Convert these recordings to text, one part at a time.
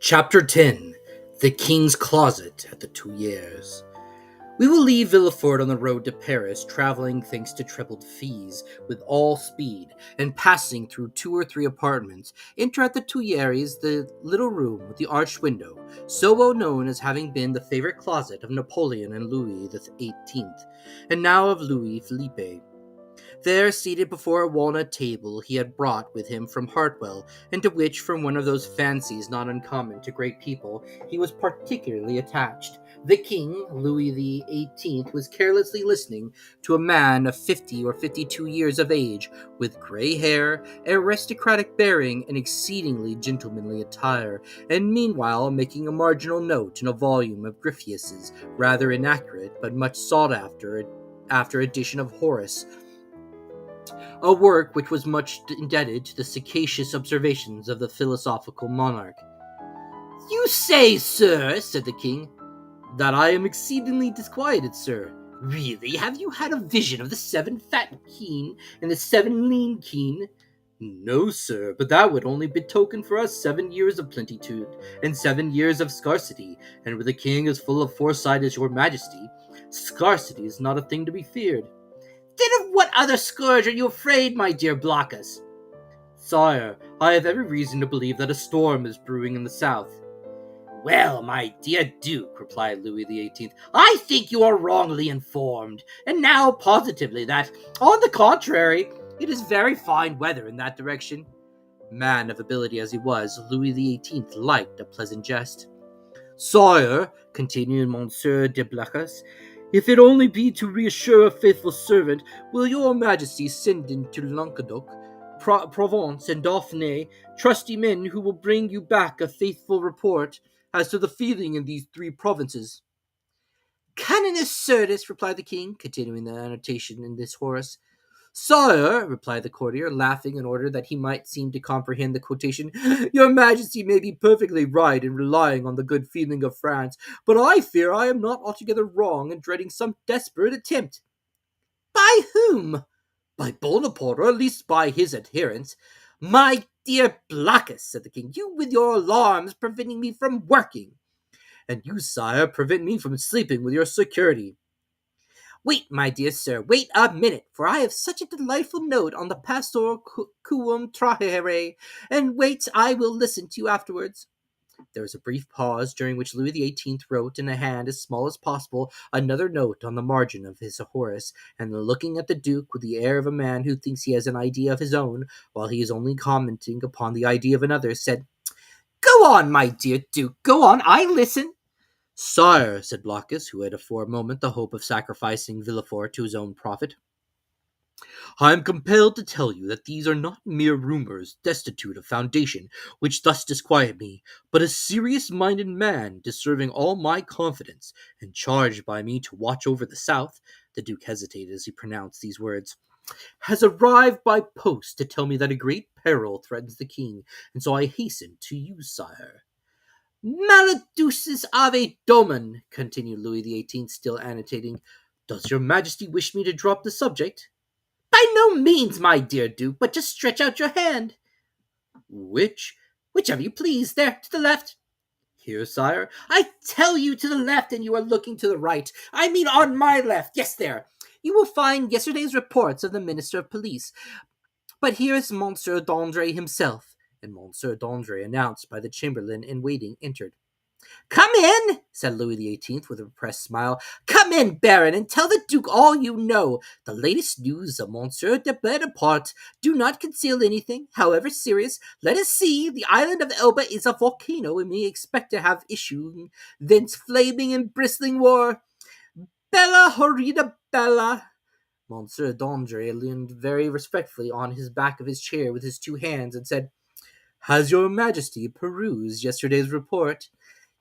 Chapter 10 The King's Closet at the Tuileries. We will leave Villefort on the road to Paris, traveling thanks to trebled fees, with all speed, and passing through 2 or 3 apartments, enter at the Tuileries the little room with the arched window, so well known as having been the favorite closet of Napoleon and Louis XVIII, and now of Louis Philippe. There, seated before a walnut table he had brought with him from Hartwell, and to which, from one of those fancies not uncommon to great people, he was particularly attached, the king, Louis XVIII, was carelessly listening to a man of 50 or 52 years of age, with grey hair, aristocratic bearing, and exceedingly gentlemanly attire, and meanwhile making a marginal note in a volume of Gryphius's rather inaccurate but much sought after edition of Horace, a work which was much indebted to the sagacious observations of the philosophical monarch. "You say, sir," said the king, "that I am exceedingly disquieted, sir. Really, have you had a vision of the 7 fat kine and the 7 lean kine?" "No, sir, but that would only betoken for us 7 years of plenitude and 7 years of scarcity, and with a king as full of foresight as your majesty, scarcity is not a thing to be feared." "Then of what other scourge are you afraid, my dear Blockus?" "Sire, I have every reason to believe that a storm is brewing in the south." "Well, my dear Duke," replied Louis XVIII, "I think you are wrongly informed, and now positively that, on the contrary, it is very fine weather in that direction." Man of ability as he was, Louis XVIII liked a pleasant jest. "Sire," continued Monsieur de Blacas, "if it only be to reassure a faithful servant, will your majesty send into Languedoc, Provence, and Dauphiné trusty men who will bring you back a faithful report as to the feeling in these 3 provinces?" "Caninus certus," replied the king, continuing the annotation in this Horace. "Sire," replied the courtier, laughing in order that he might seem to comprehend the quotation, "your majesty may be perfectly right in relying on the good feeling of France, but I fear I am not altogether wrong in dreading some desperate attempt." "By whom?" "By Bonaparte, or at least by his adherents." "My dear Blockus," said the king, "you with your alarms preventing me from working." "And you, sire, prevent me from sleeping with your security." "Wait, my dear sir, wait a minute, for I have such a delightful note on the pastoral quum trahere, and wait, I will listen to you afterwards." There was a brief pause, during which Louis XVIII wrote in a hand as small as possible another note on the margin of his Horace, and then looking at the Duke with the air of a man who thinks he has an idea of his own, while he is only commenting upon the idea of another, said, "Go on, my dear Duke, go on, I listen." "Sire," said Blockus, who had for a moment the hope of sacrificing Villefort to his own profit, "I am compelled to tell you that these are not mere rumors destitute of foundation which thus disquiet me, but a serious-minded man, deserving all my confidence, and charged by me to watch over the south," the Duke hesitated as he pronounced these words, "has arrived by post to tell me that a great peril threatens the king, and so I hasten to you, sire." "Maledictus ave domen," continued Louis XVIII, still annotating. "Does your majesty wish me to drop the subject?" "By no means, my dear Duke, but just stretch out your hand." "Which?" "Whichever you please. There, to the left." "Here, sire." "I tell you to the left, and you are looking to the right. I mean on my left. Yes, there. You will find yesterday's reports of the Minister of Police. But here is Monsieur d'André himself." And Monsieur d'André, announced by the chamberlain in waiting, entered. "Come in," said Louis XVIII with a repressed smile. "Come in, Baron, and tell the Duke all you know. The latest news of Monsieur de Bonaparte. Do not conceal anything, however serious. Let us see. The island of Elba is a volcano, and we expect to have issuing thence flaming and bristling war. Bella horrida bella." Monsieur d'André leaned very respectfully on his back of his chair with his 2 hands, and said, "Has your majesty perused yesterday's report?"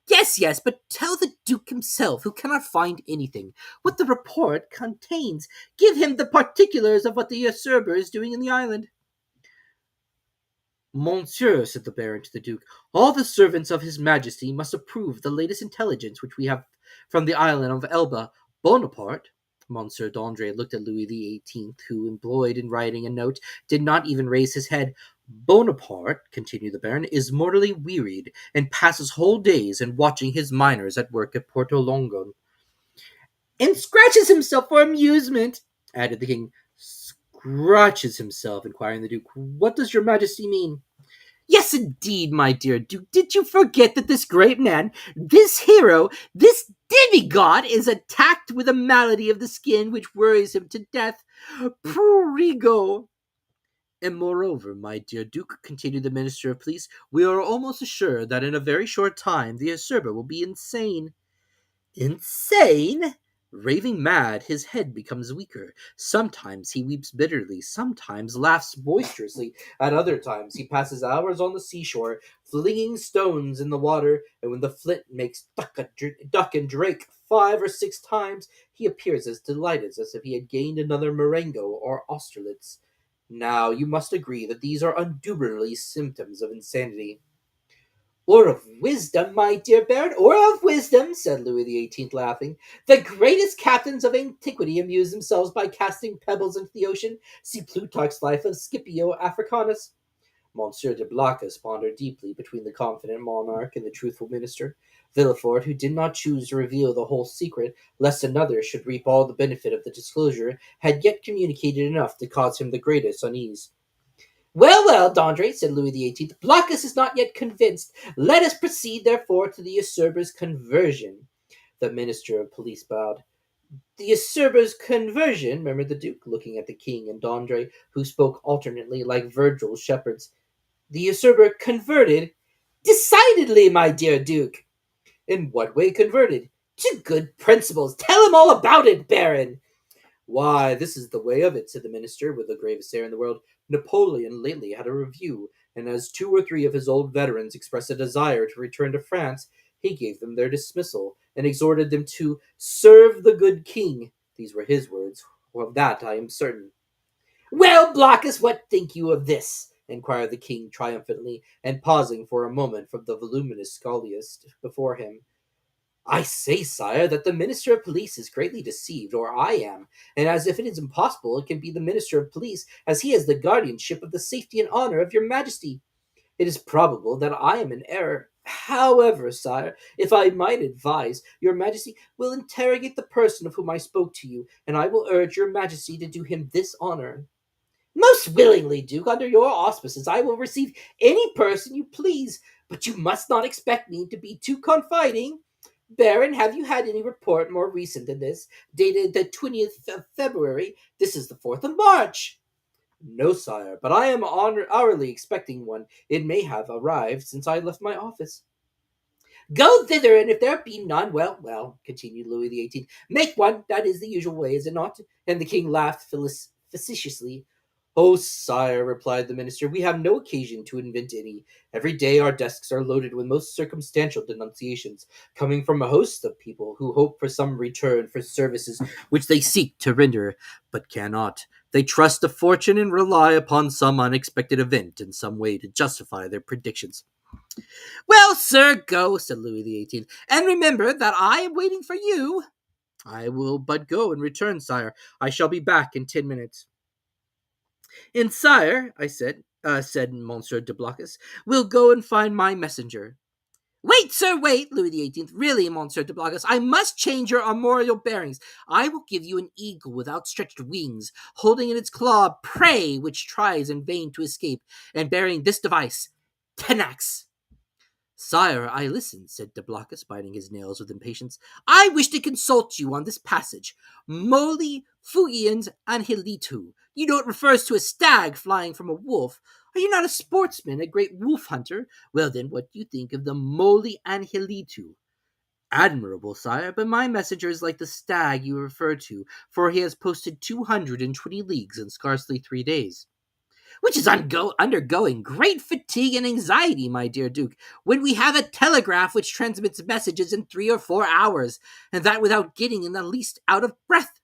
Yes, but tell the Duke himself, who cannot find anything, what the report contains. Give him the particulars of what the usurper is doing in the island." "Monsieur," said the Baron to the Duke, "all the servants of his majesty must approve the latest intelligence which we have from the island of Elba. Bonaparte—" Monsieur d'André looked at Louis XVIII, who, employed in writing a note, did not even raise his head. Bonaparte, continued the Baron, is mortally wearied, and passes whole days in watching his miners at work at Porto Longo. And scratches himself for amusement, added the king. Scratches himself, inquired the Duke. What does your majesty mean? Yes, indeed, my dear Duke. Did you forget that this great man, this hero, this demigod is attacked with a malady of the skin which worries him to death? Prurigo. And moreover, my dear Duke, continued the Minister of Police, we are almost assured that in a very short time the usurper will be insane. Insane? Raving mad, his head becomes weaker. Sometimes he weeps bitterly, sometimes laughs boisterously, at other times he passes hours on the seashore, flinging stones in the water, and when the flint makes duck and drake 5 or 6 times, he appears as delighted as if he had gained another Marengo or Austerlitz. Now, you must agree that these are undoubtedly symptoms of insanity. Or of wisdom, my dear Baron, or of wisdom, said Louis XVIII, laughing. The greatest captains of antiquity amuse themselves by casting pebbles into the ocean. See Plutarch's life of Scipio Africanus. Monsieur de Blacas pondered deeply between the confident monarch and the truthful minister. Villefort, who did not choose to reveal the whole secret, lest another should reap all the benefit of the disclosure, had yet communicated enough to cause him the greatest unease. Well, well, Dandre, said Louis XVIII, Blockus is not yet convinced. Let us proceed, therefore, to the usurper's conversion. The minister of police bowed. The usurper's conversion, murmured the duke, looking at the king and Dandre, who spoke alternately like Virgil's shepherds. The usurper converted? Decidedly, my dear duke. In what way converted? To good principles. Tell him all about it, baron. Why, this is the way of it, said the minister, with the gravest air in the world. Napoleon lately had a review, and as 2 or 3 of his old veterans expressed a desire to return to France, he gave them their dismissal, and exhorted them to serve the good king. These were his words. Of that I am certain. Well, Blockus, what think you of this? Inquired the king triumphantly, and pausing for a moment from the voluminous scholiast before him. I say, sire, that the minister of police is greatly deceived, or I am, and as if it is impossible it can be the minister of police, as he has the guardianship of the safety and honor of your majesty. It is probable that I am in error. However, sire, if I might advise, your majesty will interrogate the person of whom I spoke to you, and I will urge your majesty to do him this honor. Most willingly, Duke, under your auspices, I will receive any person you please, but you must not expect me to be too confiding. Baron, have you had any report more recent than this, dated the 20th of February? This is the 4th of March. No, sire, but I am hourly expecting one. It may have arrived since I left my office. Go thither, and if there be none, well, well, continued Louis XVIII, make one. That is the usual way, is it not? And the king laughed facetiously. Oh, sire, replied the minister, we have no occasion to invent any. Every day our desks are loaded with most circumstantial denunciations, coming from a host of people who hope for some return for services which they seek to render, but cannot. They trust to fortune and rely upon some unexpected event in some way to justify their predictions. Well, sir, go, said Louis XVIII, and remember that I am waiting for you. I will but go and return, sire. I shall be back in 10 minutes. And sire, said Monsieur de Blocas, will go and find my messenger. Wait, sir, wait, Louis XVIII. Really, Monsieur de Blocas, I must change your armorial bearings. I will give you an eagle with outstretched wings, holding in its claw prey which tries in vain to escape, and bearing this device, Tenax. Sire, I listen, said de Blocas, biting his nails with impatience. I wish to consult you on this passage. Moli fugiens angelitu. You know it refers to a stag flying from a wolf. Are you not a sportsman, a great wolf hunter? Well then, what do you think of the Moli angelitu? Admirable, sire, but my messenger is like the stag you refer to, for he has posted 220 leagues in scarcely 3 days. Which is undergoing great fatigue and anxiety, my dear Duke, when we have a telegraph which transmits messages in 3 or 4 hours, and that without getting in the least out of breath.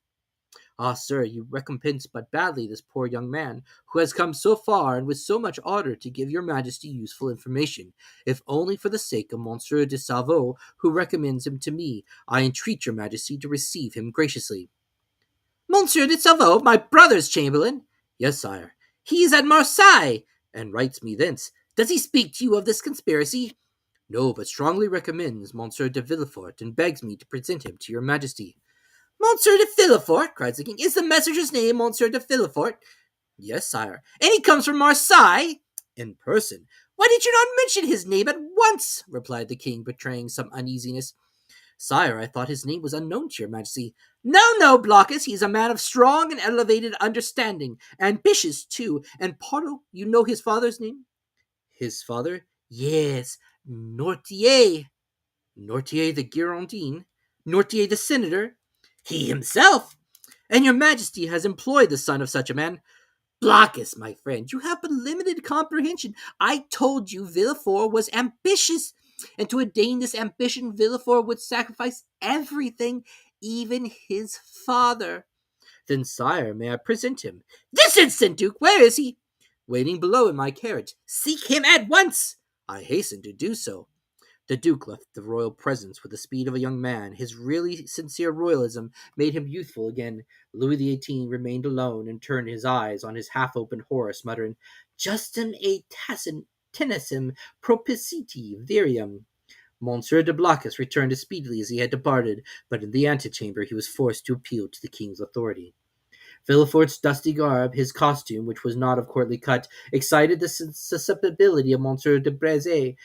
Ah, sir, you recompense but badly this poor young man, who has come so far and with so much ardor to give your majesty useful information. If only for the sake of Monsieur de Salvo, who recommends him to me, I entreat your majesty to receive him graciously. Monsieur de Salvo, my brother's chamberlain? Yes, sire. He is at Marseilles. and writes me thence. Does he speak to you of this conspiracy? No, but strongly recommends Monsieur de Villefort, and begs me to present him to your majesty. Monsieur de Villefort, cries the king. Is the messenger's name Monsieur de Villefort? Yes, sire. And he comes from Marseille? In person. Why did you not mention his name at once? Replied the king, betraying some uneasiness. Sire, I thought his name was unknown to your majesty. No, no, Blockus, he is a man of strong and elevated understanding, ambitious too, and Porto, you know his father's name? His father? Yes, Nortier. Nortier the Girondin? Nortier the senator? He himself? And your majesty has employed the son of such a man? Blockus, my friend, you have but limited comprehension. I told you Villefort was ambitious, and to attain this ambition, Villefort would sacrifice everything, even his father. Then, sire, may I present him? This instant, Duke! Where is he? Waiting below in my carriage. Seek him at once! I hasten to do so. The Duke left the royal presence with the speed of a young man. His really sincere royalism made him youthful again. Louis XVIII remained alone and turned his eyes on his half-opened Horace, muttering, Justum et tenacem propiciti virium. Monsieur de Blockus returned as speedily as he had departed, but in the antechamber he was forced to appeal to the king's authority. Villefort's dusty garb, his costume, which was not of courtly cut, excited the susceptibility of Monsieur de Breze,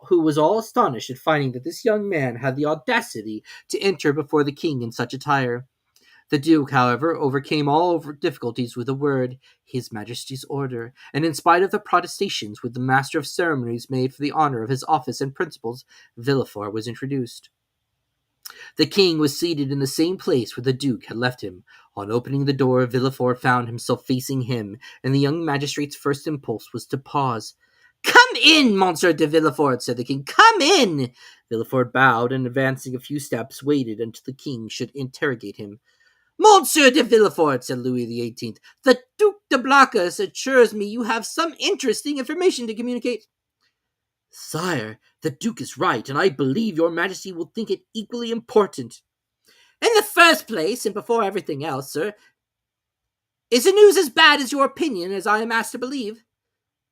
who was all astonished at finding that this young man had the audacity to enter before the king in such attire. The Duke, however, overcame all difficulties with a word, His Majesty's order, and in spite of the protestations which the master of ceremonies made for the honor of his office and principles, Villefort was introduced. The king was seated in the same place where the Duke had left him. On opening the door, Villefort found himself facing him, and the young magistrate's first impulse was to pause. Come in, Monsieur de Villefort, said the king. Come in! Villefort bowed, and advancing a few steps, waited until the king should interrogate him. Monsieur de Villefort, said Louis XVIII, the Duc de Blockus assures me you have some interesting information to communicate. Sire, the Duke is right, and I believe your majesty will think it equally important. In the first place, and before everything else, sir, is the news as bad as your opinion, as I am asked to believe?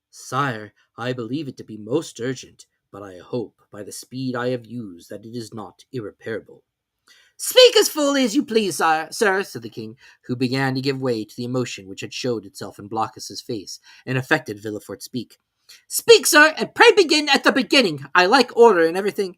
Sire, I believe it to be most urgent, but I hope, by the speed I have used, that it is not irreparable. Speak as fully as you please, sir, said the king, who began to give way to the emotion which had showed itself in Blockus's face, and affected Villefort to speak. Speak, sir, and pray begin at the beginning. I like order in everything.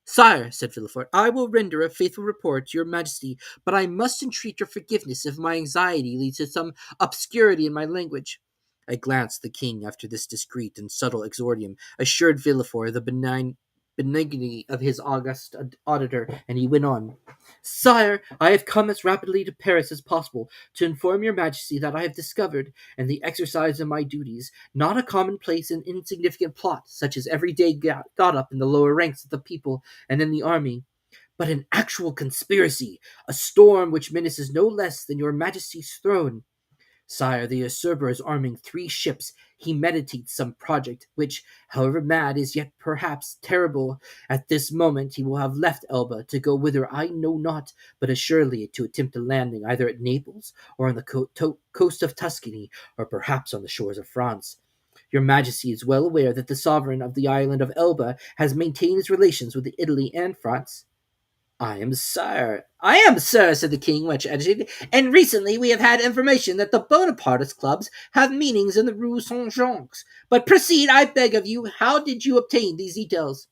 Sire, said Villefort, I will render a faithful report to your majesty, but I must entreat your forgiveness if my anxiety leads to some obscurity in my language. A glance at the king after this discreet and subtle exordium assured Villefort of the benignity of his august auditor, and he went on. Sire, I have come as rapidly to Paris as possible to inform your majesty that I have discovered, in the exercise of my duties, not a commonplace and insignificant plot, such as every day got up in the lower ranks of the people and in the army, but an actual conspiracy, a storm which menaces no less than your majesty's throne. Sire, the usurper is arming 3 ships. He meditates some project, which, however mad, is yet perhaps terrible. At this moment he will have left Elba to go whither I know not, but assuredly to attempt a landing either at Naples or on the coast of Tuscany, or perhaps on the shores of France. Your majesty is well aware that the sovereign of the island of Elba has maintained his relations with Italy and France. I am, sir, said the king, much agitated, and recently we have had information that the Bonapartist clubs have meetings in the Rue Saint-Jacques. But proceed, I beg of you. How did you obtain these details?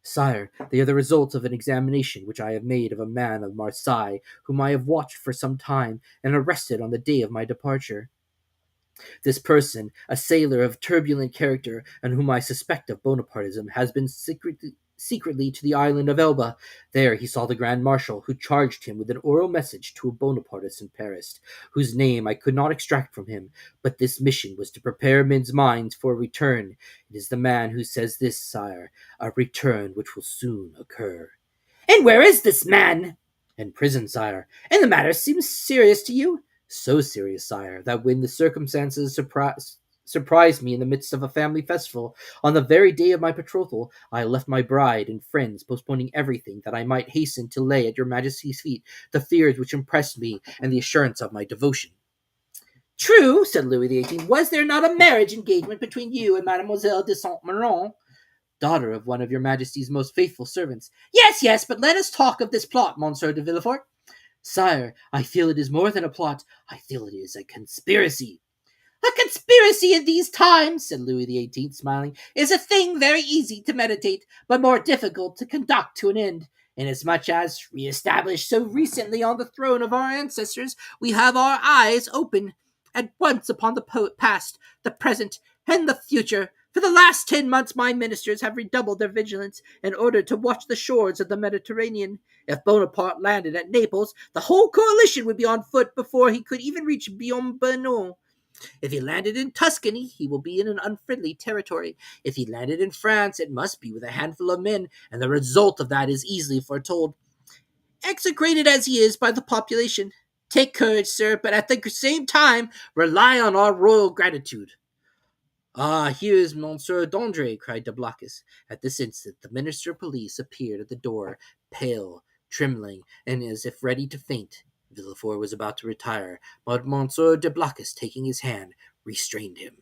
Sire, they are the result of an examination which I have made of a man of Marseille, whom I have watched for some time, and arrested on the day of my departure. This person, a sailor of turbulent character, and whom I suspect of Bonapartism, has been secretly to the island of Elba. There he saw the Grand Marshal, who charged him with an oral message to a Bonapartist in Paris, whose name I could not extract from him, but this mission was to prepare men's minds for a return. It is the man who says this, sire, a return which will soon occur. And where is this man? In prison, sire. And the matter seems serious to you? So serious, sire, that when the circumstances surprised me in the midst of a family festival, on the very day of my betrothal, I left my bride and friends, postponing everything that I might hasten to lay at your majesty's feet the fears which impressed me and the assurance of my devotion. True, said Louis XVIII. Was there not a marriage engagement between you and Mademoiselle de Saint-Méran, daughter of one of your Majesty's most faithful servants? Yes, yes, but let us talk of this plot, Monsieur de Villefort. Sire, I feel it is more than a plot. I feel it is a conspiracy. A conspiracy in these times, said Louis XVIII, smiling, is a thing very easy to meditate, but more difficult to conduct to an end. Inasmuch as, re-established so recently on the throne of our ancestors, we have our eyes open at once upon the past, the present, and the future. For the last 10 months, my ministers have redoubled their vigilance in order to watch the shores of the Mediterranean. If Bonaparte landed at Naples, the whole coalition would be on foot before he could even reach Biombenon. If he landed in Tuscany, he will be in an unfriendly territory. If he landed in France, it must be with a handful of men, and the result of that is easily foretold. Execrated as he is by the population, take courage, sir, but at the same time, rely on our royal gratitude. Ah, here is Monsieur d'André, cried de Blacas. At this instant, the Minister of Police appeared at the door, pale, trembling, and as if ready to faint. Villefort was about to retire, but Monsieur de Blacas, taking his hand, restrained him.